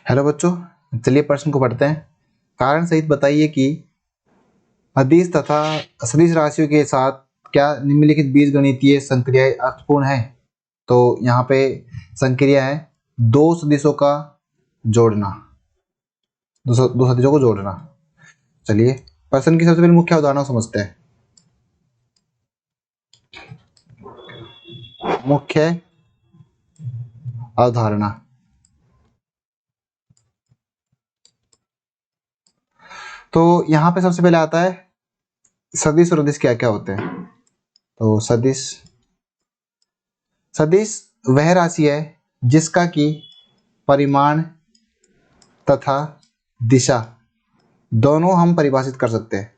Hello बच्चों, चलिए प्रश्न को पढ़ते हैं। कारण सहित बताइए कि अदिश तथा सदिश राशियों के साथ क्या निम्नलिखित बीजगणितीय संक्रियाएं अर्थपूर्ण है। तो यहाँ पे संक्रिया है दो सदिशों का जोड़ना, दो सदिशों को जोड़ना। चलिए प्रश्न की सबसे पहले मुख्य अवधारणा को समझते हैं। मुख्य अवधारणा, तो यहाँ पे सबसे पहले आता है सदिश और अदिश क्या क्या होते हैं। तो सदिश वह राशि है जिसका कि परिमाण तथा दिशा दोनों हम परिभाषित कर सकते हैं।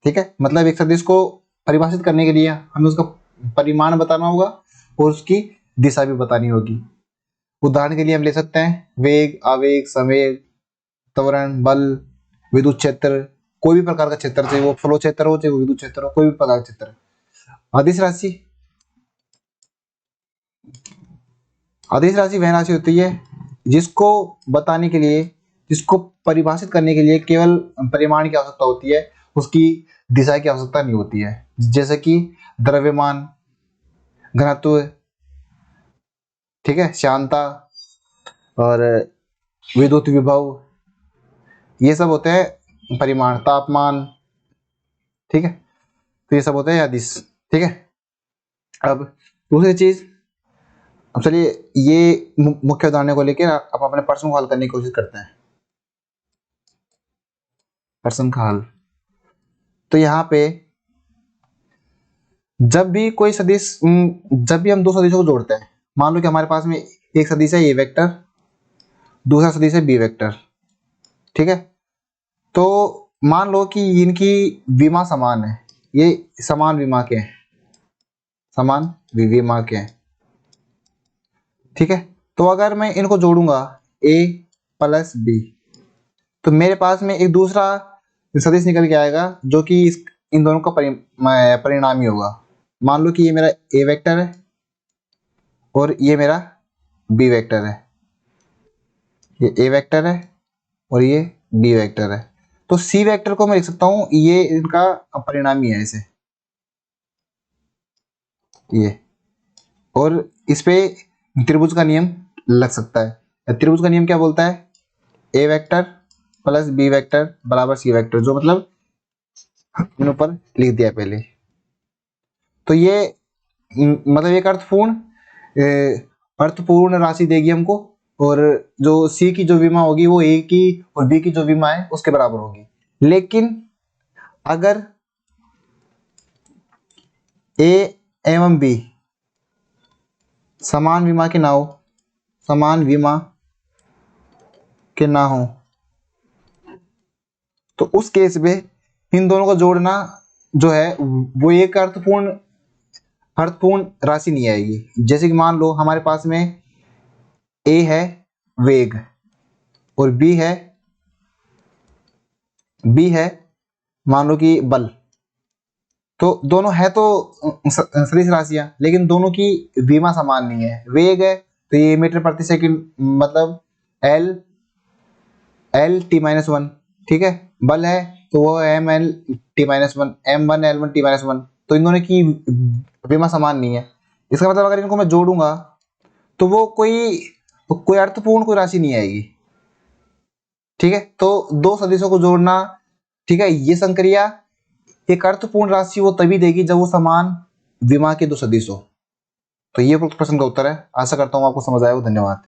ठीक है, मतलब एक सदिश को परिभाषित करने के लिए हमें उसका परिमाण बताना होगा और उसकी दिशा भी बतानी होगी। उदाहरण के लिए हम ले सकते हैं वेग, आवेग, संवेग, त्वरण, बल, विद्युत क्षेत्र, कोई भी प्रकार का क्षेत्र, चाहे वो फ्लो क्षेत्र हो चाहे वो विद्युत क्षेत्र हो, कोई भी प्रकार का क्षेत्र। अदिश राशि वह राशि होती है जिसको बताने के लिए, जिसको परिभाषित करने के लिए केवल परिमाण की आवश्यकता होती है, उसकी दिशा की आवश्यकता नहीं होती है। जैसे कि द्रव्यमान, घनत्व, ठीक है, श्यानता और विद्युत विभव, ये सब होते हैं परिमाण। तापमान, ठीक है, तो ये सब होते हैं अदिश। ठीक है, अब दूसरी चीज, अब चलिए ये मुख्य उदाहरण को लेकर आप अपने प्रश्न को हल करने की कोशिश करते हैं। प्रश्न का हल, तो यहाँ पे जब भी कोई सदिश, जब भी हम दो सदिशों को जोड़ते हैं, मान लो कि हमारे पास में एक सदिश है ए वेक्टर, दूसरा सदिश है बी वेक्टर। ठीक है, तो मान लो कि इनकी विमा समान है, ये समान विमा के हैं, समान विमा के हैं। ठीक है, तो अगर मैं इनको जोड़ूंगा a प्लस बी, तो मेरे पास में एक दूसरा सदिश निकल के आएगा जो कि इन दोनों का परिणामी होगा। मान लो कि ये मेरा ए वेक्टर है और ये मेरा बी वेक्टर है, ये ए वेक्टर है और ये बी वेक्टर है। तो सी वेक्टर को मैं लिख सकता हूं, ये इनका परिणामी है ऐसे, ये, और इस पे त्रिभुज का नियम लग सकता है। त्रिभुज का नियम क्या बोलता है, ए वेक्टर प्लस बी वेक्टर बराबर सी वेक्टर, जो मतलब हमने ऊपर लिख दिया पहले। तो ये मतलब एक अर्थपूर्ण राशि देगी हमको, और जो सी की जो विमा होगी वो ए की और बी की जो विमा है उसके बराबर होगी। लेकिन अगर ए एवं बी समान विमा के ना हो, समान विमा के ना हो, तो उस केस में इन दोनों को जोड़ना जो है वो एक अर्थपूर्ण राशि नहीं आएगी। जैसे कि मान लो हमारे पास में ए है वेग और बी है मान लो कि बल, तो दोनों है तो सदिश राशियां, लेकिन दोनों की विमा समान नहीं है। वेग है तो ये मीटर प्रति सेकंड, मतलब एल टी माइनस वन, ठीक है। बल है तो वो M L T minus one, M one L one T minus one, तो इन दोनों की विमा समान नहीं है। इसका मतलब अगर इनको मैं जोड़ूंगा तो वो कोई अर्थपूर्ण कोई राशि नहीं आएगी। ठीक है, तो दो सदिशों को जोड़ना, ठीक है, ये संक्रिया एक अर्थपूर्ण राशि वो तभी देगी जब वो समान विमा के दो सदिश हो। तो ये प्रश्न का उत्तर है। आशा करता हूं आपको समझ आया हो। धन्यवाद।